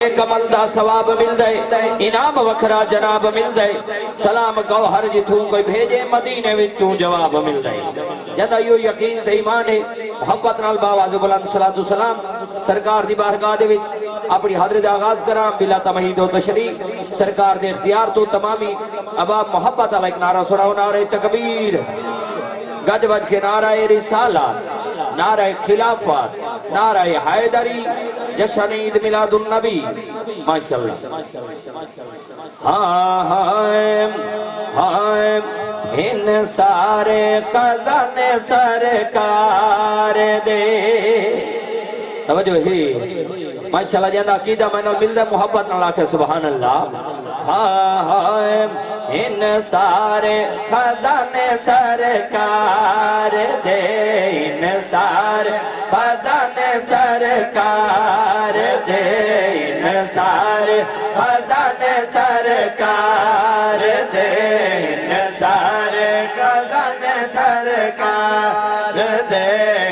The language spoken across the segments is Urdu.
کمل دا ثواب مل دے انعام وکھرا جناب مل دے سلام کو ہر جتھوں کوئی بھیجے مدینے وچوں جواب مل دے جدا یو یقین تے ایمان ہے محبت نال باواز بلند صلاۃ و سلام سرکار دی بارگاہ دے وچ اپنی حاضری دا آغاز کراں بلا تمہید و تشریف سرکار دے اختیار تو تمامی اب آپ محبت علیک نعرہ سناؤ نعرہ تکبیر گج بج کے نعرہ رسالات نعرہ خلافات نعرہ حیدری جشن عید میلاد النبی ماشاءاللہ ان سارے خزانے سرکار دے توجہ ہی ماشاءاللہ جاندہ عقیدہ میں نے مل دے محبت نہ لاکھے سبحان اللہ ان سارے خزانے سرکار دے ان سارے خزانے سرکار دے ان سارے خزانے سرکار دے ان سارے خزانے سرکار دے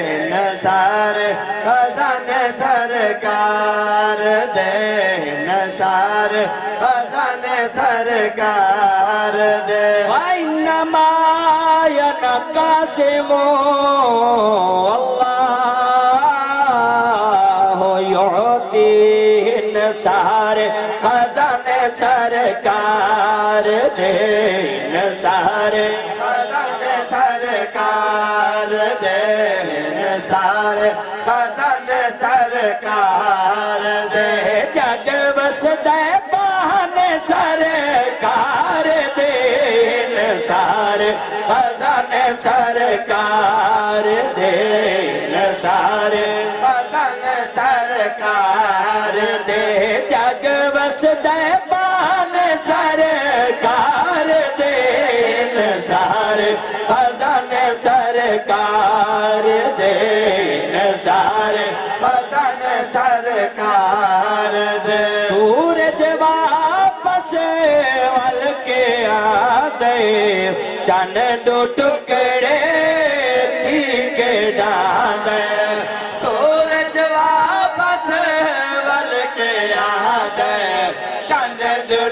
ان سارے خزانے سرکار دے ان سارے خزانے سرکار دے وَإِنَّمَا يَنَقَاسِمُ سارے خزانے سرکار دے سارے خزانے سرکار دے سارے خزانے سرکار دے جگ بس دے بہانے سرکار دے سارے خزانے سرکار دے سارے خزانے سرکار دے جگ بس دے بان سرکار دے سارے خزانے سرکار دے سارے خزانے سرکار دے سورج واپس ول کے آدے چند ٹکڑے تھی کے ڈالے سورج واپس ول کے آدے چند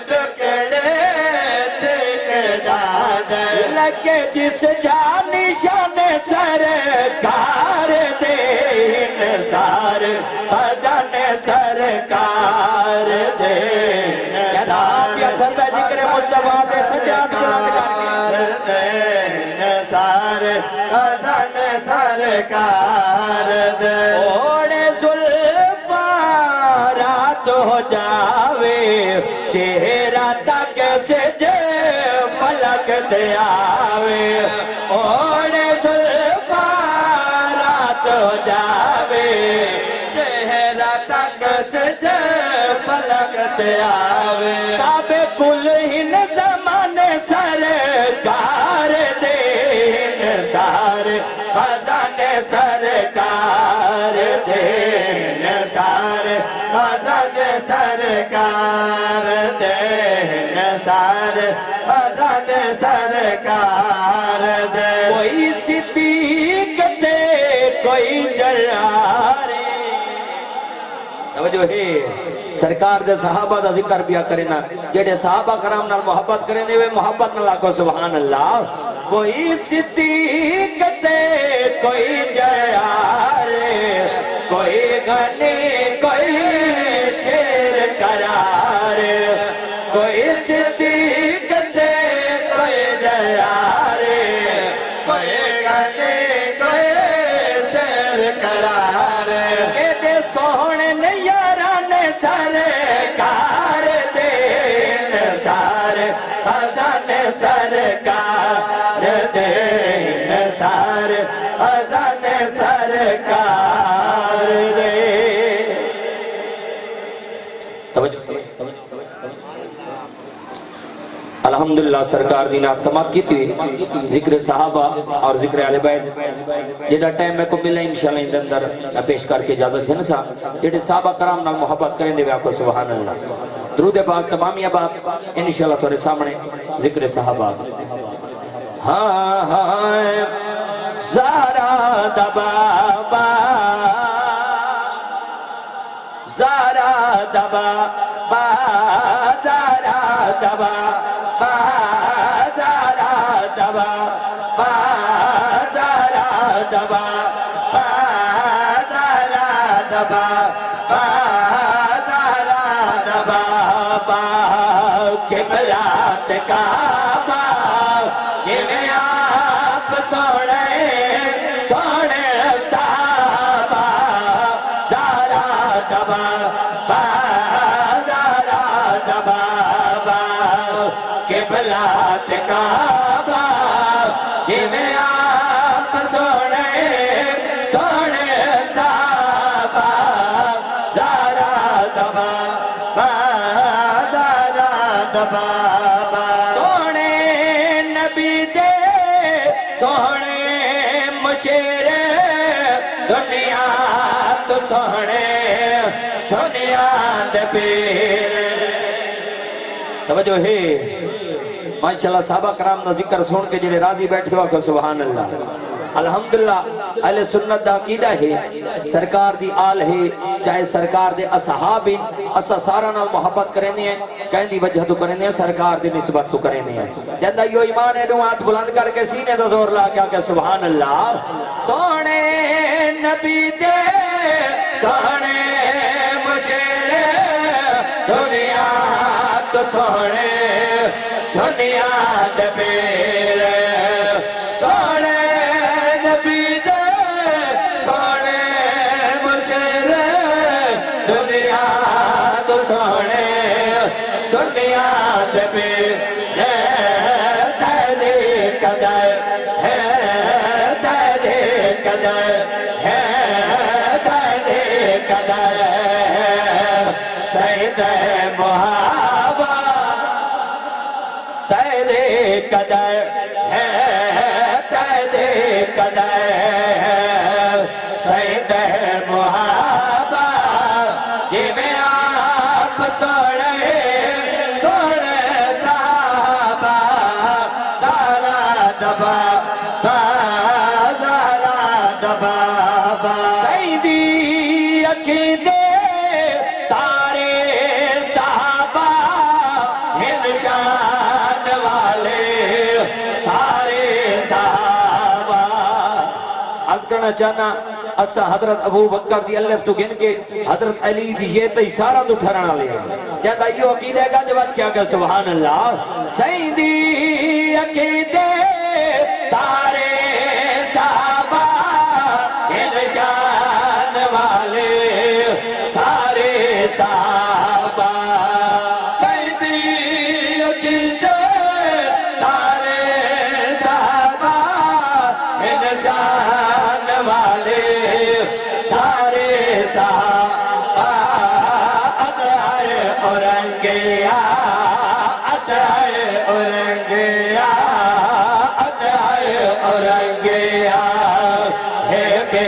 ٹکڑے تھی کے ڈالے لگے جس جان نشان سرکار دے سارے خزانے سرکار دے ذکر مصطفیٰ دے سجاد سرکار دے سارے خزانے سرکار دے اوڑے زلفاں رات ہو جاوے چہرہ تک سج فلک تے آوے اوڑے زلفاں رات ہو جاوے چہرہ تک سج فلک تے آوے کعبے کل ہن زمانے سرکار دے سارے خزانے سرکار دے سارے خزانے سرکار دے سارے خزانے سرکار دے کوئی صدیق دے کوئی جرار توجہ ہے سرکار دے صحابہ دا ذکر بیا کرنا جیڑے صحابہ کرام نال محبت کرنے وے محبت نال آکو سبحان اللہ کوئی صدیق دے کوئی جیار کوئی غنی کوئی شیر قرار کوئی صدیق دے کوئی جیار کوئی غنی کوئی شیر قرار ایڈے سونے سرکار دے سارے خزانے سرکار دے سارے خزانے سرکار دے الحمدللہ سرکار دی نات سماعت کی تھی ذکر صحابہ اور ذکر اہل بیت جیڑا ٹائم میں کو ملا انشاءاللہ اندر اندر پیش کر کے اجازت ہے نا جیڑے صحابہ کرام نال محبت کریں دے وے آکو سبحان اللہ درود پاک تمامی اب انشاءاللہ تھوڑے سامنے ذکر صحابہ زہرا دا بابا زہرا دبا بازارا دبا بازارا دبا بازارا دبا بازارا دبا بازارا دبا قبلات کعبہ جویں آپ سونے سونے صحابہ زارا دبا بازارا دبا قبلات کعبہ جویں آپ سونے سونے صحابہ زارا دبا بازارا دبا سونے نبی دے سونے مشیر دنیا تو سونے سنیا دے پیر توجہ ہے ماشاءاللہ صحابہ کرام نا ذکر سن کے جڑے راضی بیٹھے ہوا کہ سبحان اللہ الحمدللہ اہل سنت دا عقیدہ ہے سرکار دی آل ہے چاہے سرکار دے اصحاب اسا سارا نال محبت کرنے ہیں کہیں دی وجہ تو کرنے ہیں سرکار دی نسبت تو کرنے ہیں جندہ یو ایمان ہے دو ہاتھ بلند کر کے سینے دا زور لا کیا کہ سبحان اللہ سونے نبی دے سونے مشیر دنیا تو سونے سنیا دے پیر سونے نبی دے سونے مشیر دنیا تو سونے سنیا دے پیر تیرے قدر ہے تیرے قدر ہے تیرے قدر سید محابہ تیرے قدر ہے تیرے قدر سید محابہ جویں آپ سونے سونے صحابہ زارا دبا بازارا دبا سیدی عقیدے تارے صحابہ ہندشان والے سارے صحابہ عرض کرنا چاہنا اسا حضرت ابو بکر دی الف تو گن کے حضرت علی دی یہ تی سارا تو ٹھرانا لے جاتا یہ عقیدہ کا جواب کیا کہ سبحان اللہ سیدی عقیدے تارے صحابہ انشان والے سارے صحابہ سیدی عقیدے تارے صحابہ انشان والے سارے صحابہ اطہر اورنگیا اطہر اورنگیا اطہر اورنگیا ہے بے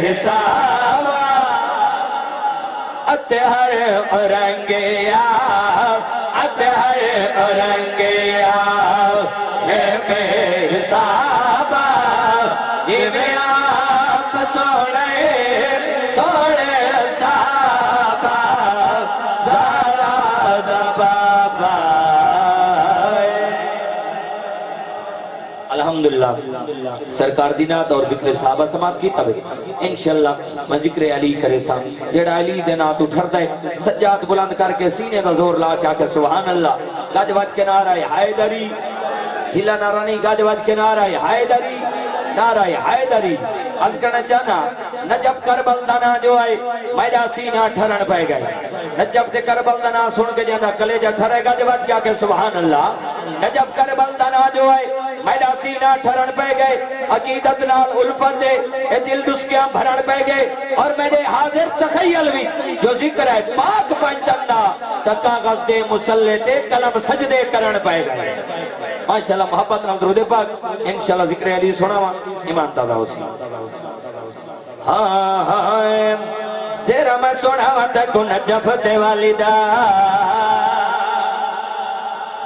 حساب اطہر اورنگیا اطہر اورنگیا ہے بے حساب جویں آپ سونے سونے صحابہ زارا دبا الحمدللہ سرکار دینات اور ذکر صحابہ سماعت کی تب انشاءاللہ میں ذکر علی کرے سام جڑا علی دے نات اٹھر دے سجاد بلند کر کے سینے دا زور لا کیا کہ سبحان اللہ گاج واج کے نعرہ حیدری جلا نارانی گاج واج کے نعرہ حیدری نعرہ حیدری عرض کرنا چاہنا نجف کربل دانا جو آئے میڈا سینہ ٹھرن پہ گئے نجف تے کربل دانا سن کے جاندہ کلیجہ ٹھرے گا جو بات کیا کہ سبحان اللہ نجف کربل دانا جو آئے میڈا سینہ ٹھرن پہ گئے عقیدت نال الفت دے اے دل دسکیاں بھرن پہ گئے اور میرے حاضر تخیل بھی جو ذکر ہے پاک پنجندہ تکاغذ دے مسلح تے کلم سجدے کرن پہ گئے ماشاءاللہ محبت نال درود پاک انشاءاللہ ذکر علی سناوا ایمان تازہ ہو سی ہاں ہاں سیرہ میں سناوا تکو نجف دے والدہ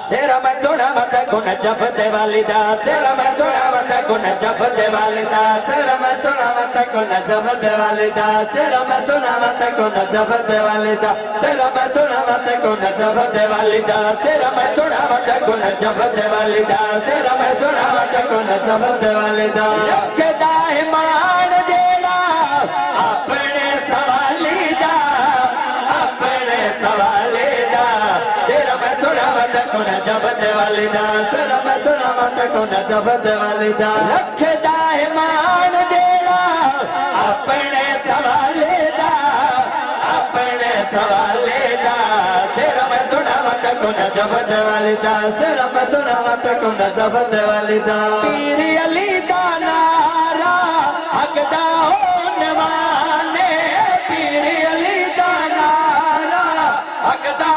سیرا میں سونا مت کو نجف دے والدہ سیرا میں سونا مت کو نجف دے والدہ سیرا میں سونا مت کو نجف دے والدہ سیرا میں سونا مت کو نجف دے والدہ سیرا میں سونا مت کو نجف دے والدہ سیرا میں سونا مت کو نجف دے والدہ سیرا میں سونا مت کو نجف دے والدہ کہ دائمان دینا اپنے سوالیدہ اپنے سوالیدہ سیرا میں سونا مت کو نجف دے والدہ سیرا میں سونا مت کو نجف دے والدہ لکھ دائمان دینا اپنے سوالیدہ اپنے سوالیدہ تیرا میں سونا مت کو نجف دے والدہ سیرا میں سونا مت کو نجف دے والدہ پیری علی دا نارا حق دا عنوانے پیری علی دا نارا حق دا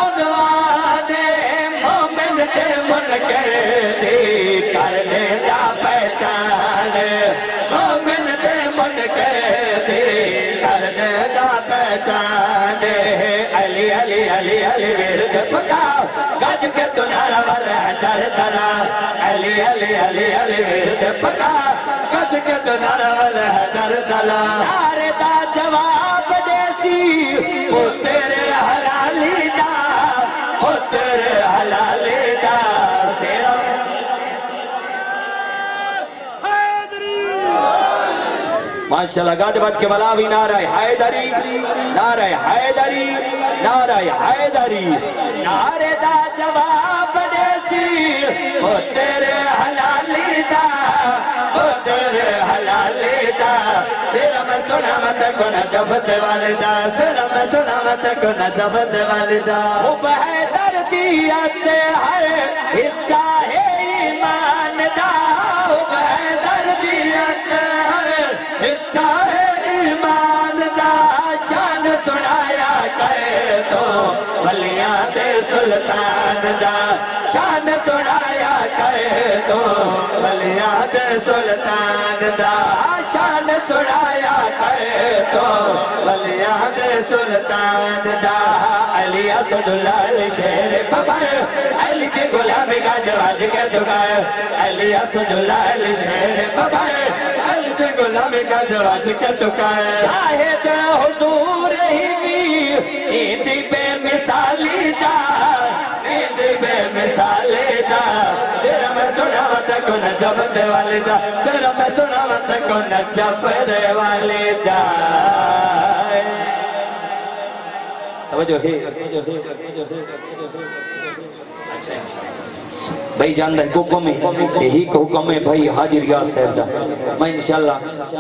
عنوانے مومن دے منکر دی کرنے دا پہچان مومن دے منکر دی کرنے دا پہچان علی علی علی علی ورد پکا گج کے تنہارا والا در درا علی علی علی علی ورد پکا گج کے تنہارا والا در درا نعرے دا جواب دیسی او تیرے حلالی دا او تیرے حلالی دا سیرا ماشاءاللہ گاڑ بٹ کے بلاوی نعرہ حیدری نعرہ حیدری نعرہ حیدری نعرے دا جواب دیسی او تیرے حلالی دا او تیرے حلالی دا سیرا میں سونا مت کو نجف دے والدہ سیرا میں سونا مت کو نجف دے والدہ خوب حیدر دیت ہر حصہ ہے ایمان دا خوب حیدر دیت ہر حصہ ہے ایمان دا شان سنایا کرے تو ولیاں دے سلطان دا شان سنایا کرے تو ولیاں دے سلطان دا شان سنایا کرے تو ولیاں دے سلطان دا علی اسد اللہ علی شہر ببر علی کے غلامی کا جواز کے دکار علی اسد اللہ علی شہر ببر علی کے غلامی کا جواز کے دکار شاہد حضور ہی عید بے مثالی دا عید بے مثالی دا سیرا میں سنا مت کو نجف دے والدہ سیرا میں سنا مت کو نجف دے والدہ توجہ ہے بھائی جاندہ ہے حکم ہے یہی کو حکم ہے بھائی حاجی ریاض صاحب دا میں انشاءاللہ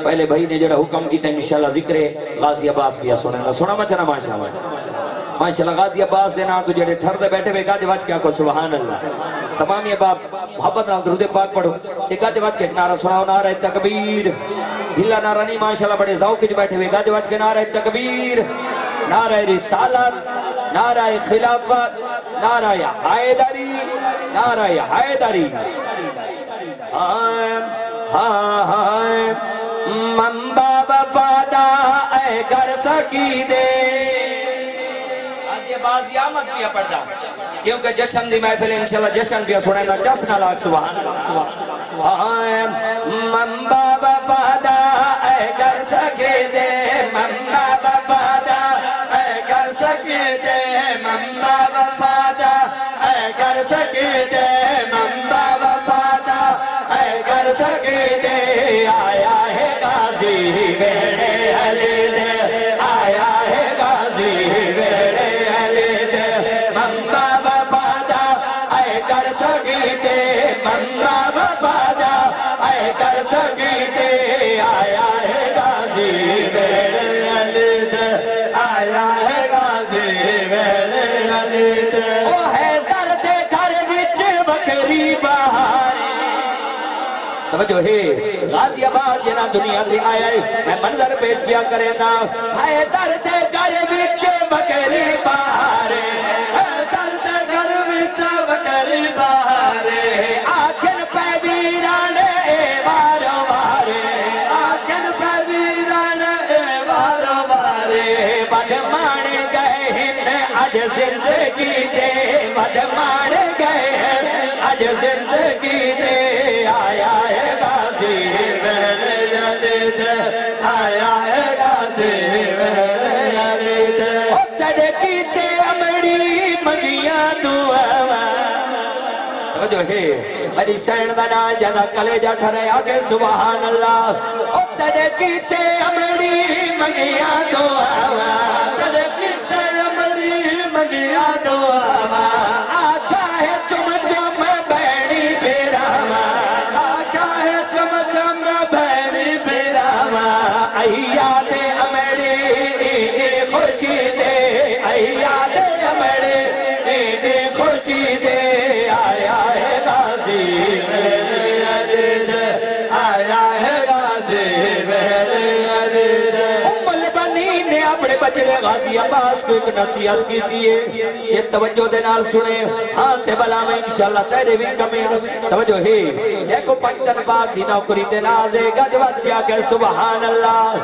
پہلے بھائی نے جڑا حکم کی تھا انشاءاللہ ذکر غازی عباس بھی سنیں گا سنا مچنا ماشاءاللہ ماشاءاللہ غازی عباس دینا تو جڑے ٹھر دے بیٹھے ہوئے گاجے بات کیا کو سبحان اللہ تمام یہ باپ محبت نال درود پاک پڑھو کہ گاجے بات کے ایک نعرہ سناؤ نعرہ تکبیر ڈھلا نعرہ نہیں ماشاءاللہ بڑے ذوق کے بیٹھے ہوئے گاجے بات کے نعرہ تکبیر نعرہ رسالت نعرہ خلافت نعرہ حیدری نعرہ حیدری منبع وفادہ اے گر سکی دے آج یہ باز یامت بھی پڑھتا کیونکہ جشن دی محفل انشاءاللہ جشن بھی سنے نا چسنا لاکھ سبحان منبع وفادہ اے گر سکی دے منبع وفادہ اے گر سکی دے منبع وفادہ اے گر سکی دے منبع وفادہ اے گر سکی دے آیا ہے غازی ویڑے علی دے آیا ہے غازی ویڑے علی دے منبع وفادہ اے گر سکی دے منبع وفادہ اے گر سکی دے آیا ہے غازی ویڑے علی دے آیا ہے غازی ویڑے علی دے او ہے درد گھر وچ بکری بہار توجہ ہے غازی آباد جنا دنیا تھی آیا ہے میں منظر پیش پیا کرے نا ہے درد گھر وچ بکری بہار ہے درد گھر وچ بکری بہار آکھن پہ ویران اے وارو وارے آکھن پہ ویران اے وارو وارے بد مان گئے ہن اج زندگی دے بد مان گئے اج زندگی دے آیا ہے غازی میرے یزید آیا ہے غازی میرے یزید او تیرے کیتے امڑی منگیاں دعاواں جو ہے میری سین دا نا جدا کلیجہ ٹھرے آگے سبحان اللہ او تیرے کیتے امڑی منگیاں دعاواں تیرے کیتے امڑی منگیاں دعاواں آقا ہے چم چم بینی بیراواں آقا ہے چم چم بینی بیراواں ایا دے امڑی خوشی دے ایا دے امڑی خوشی دے آیا ہے غازی میرے یزید آیا ہے غازی میرے یزید ام البنی نے اپنے بچڑے غازی عباس کو ایک نصیحت کی دیئے یہ توجہ دے نال سنے ہاں تے بلا میں انشاءاللہ تیرے بھی کمین توجہ ہے دیکھو پنجتن پاک دی نوکری تے نازے گج بچ کیا کہ سبحان اللہ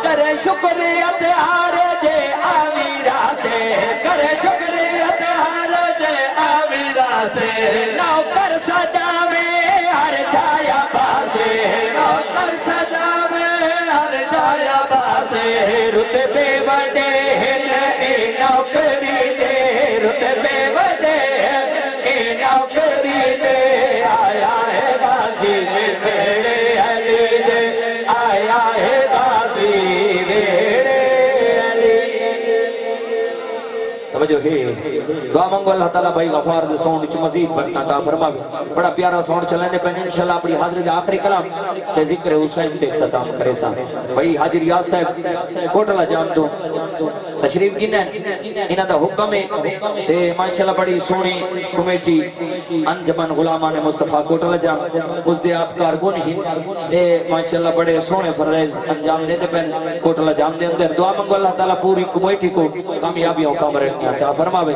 کرے شکریت ہارے دے آمیرہ سے کرے شکریت ہارے دے آمیرہ سے نوکر سجاوے ہر جایا باسے نوکر سجاوے ہر جایا باسے رتبے بڑے ہیں نوکری دے رتبے بڑے ہیں نوکری دے آیا ہے غازی میرے علی دے آیا ہے غازی میرے علی توجہ ہے دعا منگو اللہ تعالیٰ بھائی غفار دے سونڈ چھ مزید برکتاں عطا فرماوے بڑا پیارا سونڈ چلنے دے پہنے انشاءاللہ اپنی حاضری دے آخری کلام تے ذکر حسین تے اختتام کرے سا بھائی حاجی ریاض صاحب کوٹلہ جان تو تشریف گنن انہاں دا حکم ہے تے ماشاءاللہ بڑی سونی کمیٹی انجمن غلامان مصطفیٰ کوٹلہ جان اس دے آپ کارکن ہی تے ماشاءاللہ بڑے سونے فرائض انجام دے پہن کوٹلہ جان دے اندر دعا منگو اللہ تعالیٰ پوری کمیٹی کو کامیابیوں کا مرکیاں عطا فرماوے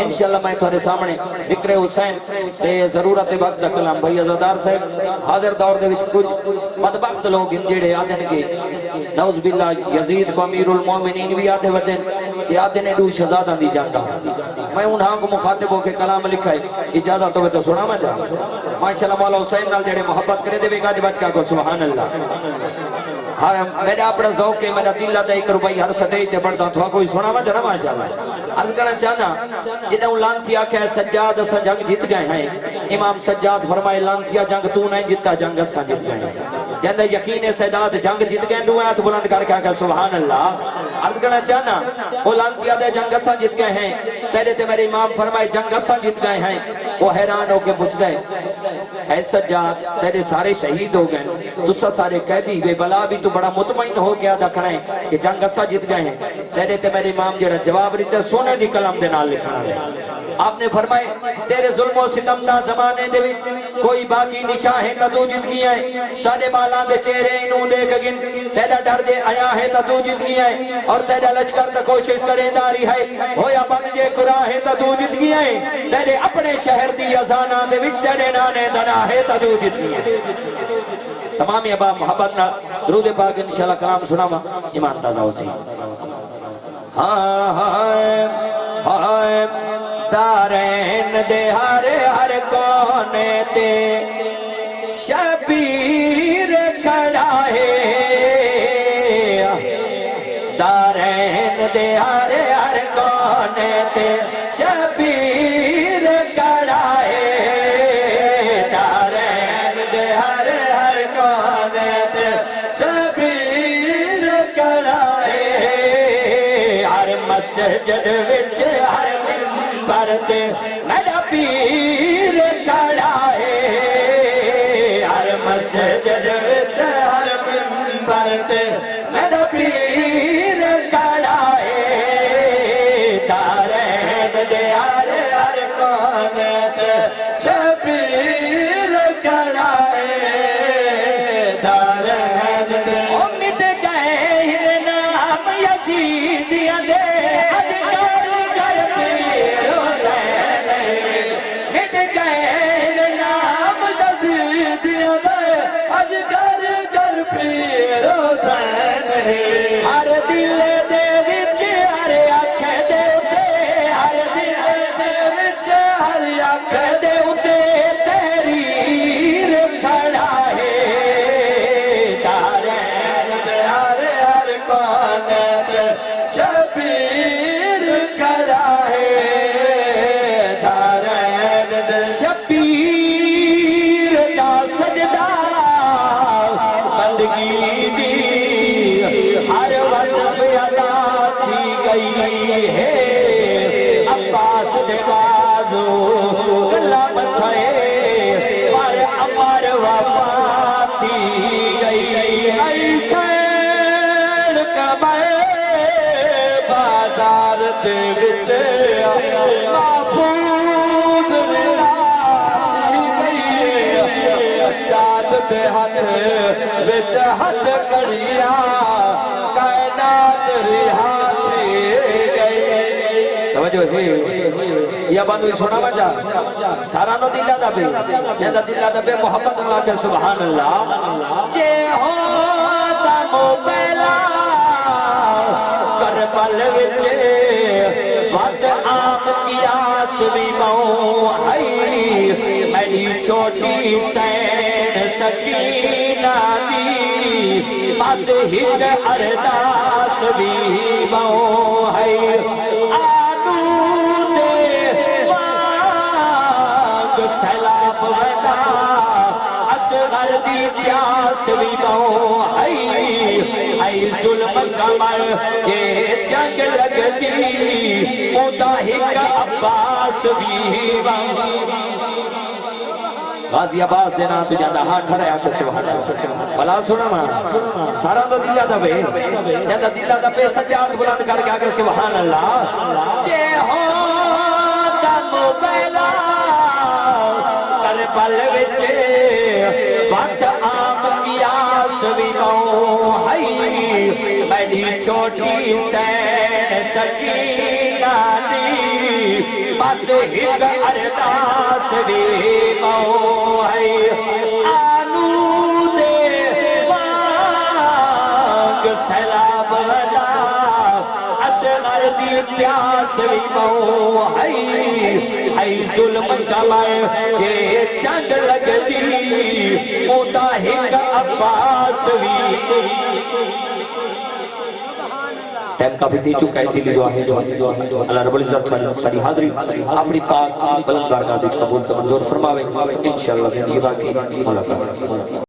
انشاءاللہ میں تھوڑے سامنے ذکر حسین تے ضرورت وقت دا کلام بھائی عزادار صاحب حاضر دور دے وچ کچھ بدبخت لوگ ان جڑے آدھن کے نعوذ باللہ یزید کو امیر المومنین بھی آدھے ودن تے آدھن دو شہزادہ دی جانگا میں انہاں کو مخاطب ہو کے کلام لکھا ہے اجازت ہوئے تو سنا میں چاہوں ماشاءاللہ مولا حسین نال جڑے محبت کرے دے بھی گاج بچ کا کو سبحان اللہ میرا اپنا ذوق ہے میرا دل لاتا ایک روپائی ہر سٹے تے پڑھتا تھا کوئی سنا میں چاہنا ماشاءاللہ عرض کرنا چاہنا جنہوں لانتیا کہ سجاد اسا جنگ جیت گئے ہیں امام سجاد فرمائے لانتیا جنگ تو نہیں جیتا جنگ اسا جیت گئے ہیں جنہ یقین سجاد جنگ جیت گئے دو آیت بلند کر کے کہ سبحان اللہ عرض کرنا چاہنا وہ لانتیا دے جنگ اسا جیت گئے ہیں تیرے تے میرے امام فرمائے جنگ اسا جیت گئے ہیں وہ حیران ہو کے پوچھ دے اے سجاد تیرے سارے شہید ہو گئے تسا سارے قیدی بے بلا بھی تو بڑا مطمئن ہو گیا دکھنا ہے کہ جنگ اسا جیت گئے ہیں تیرے تے میرے امام جڑا جواب رہتے سونے دی کلام دے نال لکھنا ہے آپ نے فرمائے تیرے ظلم و ستم دا زمانے دے وچ کوئی باقی نہیں چاہے تا تو جیت گیا ہے سارے بالاں دے چہرے انہوں دیکھ گن تیرا ڈر دے آیا ہے تا تو جیت گیا ہے اور تیرا لشکر تا کوشش کرے داری ہے ہویا بن جے قرآ ہے تا تو جیت گیا ہے تیرے اپنے شہر دی ازانہ دے وچ تیرے نانے دنا ہے تا تو جیت گیا ہے تمامی ابا محبت نہ درود پاک انشاءاللہ کلام سناما ایمان تازہ ہو سی ہائے ہائے دارین دے ہر کونے تے شبیر کھڑا ہے دارین دے ہر کونے تے شبیر کھڑا ہے دارین دے ہر کونے تے شبیر کھڑا ہے ہر مسجد وچ ہر برتے میرا پیر کھڑا ہے ہر مسجد وچ ہر منبر تے میرا پیر کھڑا ہے دارین دے ہر کونے تے شبیر کھڑا ہے دارین دے مٹ گئے ہن نام یزیدیاں دے ہر دل دے وچ ہر اکھ دے اُتے ہر دل دے وچ ہر اکھ دے اُتے عباس دے بازو گلا متھے پر امر وفات تھی گئی ایسے کمائے بازار دے وچ محفوظ چاند دے ہاتھ وچ ہاتھ کڑیاں کائنات رہا تھی گئی توجہ ہے یا بندوی سونا بجا سارا نو دلہ دا بے یا دلہ دا بے محبت اللہ کے سبحان اللہ جے ہو دا موبیلہ کربل وچے وقت عام قیاس بھی موں ہے میری چھوٹی سین سکینہ دی بس ہٹ ارداس بھی موں ہے آنو دے وانگ سیلاب ودا اصغر دی پیاس بھی موں ہے ظلم کمر یہ جنگ لگتی مداحق عباس بھی غازی عباس دینا تو جاندہ ہاتھ رہا کہ سبحان اللہ بلا سنا ماں سارا تو دلہ دبے جاندہ دلہ دبے سجاد بلند کر کے آگے سبحان اللہ چے ہو دم بیلا کربل وچے وقت عام قیاس بھی موں ہے میری چھوٹی سین سکینہ دی بس ہٹ ارداس بھی موں ہے آنو دے وانگ سیلاب ودا اصغر دی پیاس بھی موں ہے ظلم کمائے یہ چند لگتی مداحق عباس بھی ٹائم کافی دی چکا ہے دلی دعا ہے اللہ رب العزت ساری حاضری اپنی پاک بلند بارگاہ قبول تو منظور فرماوے انشاءاللہ زندگی باقی ملاقات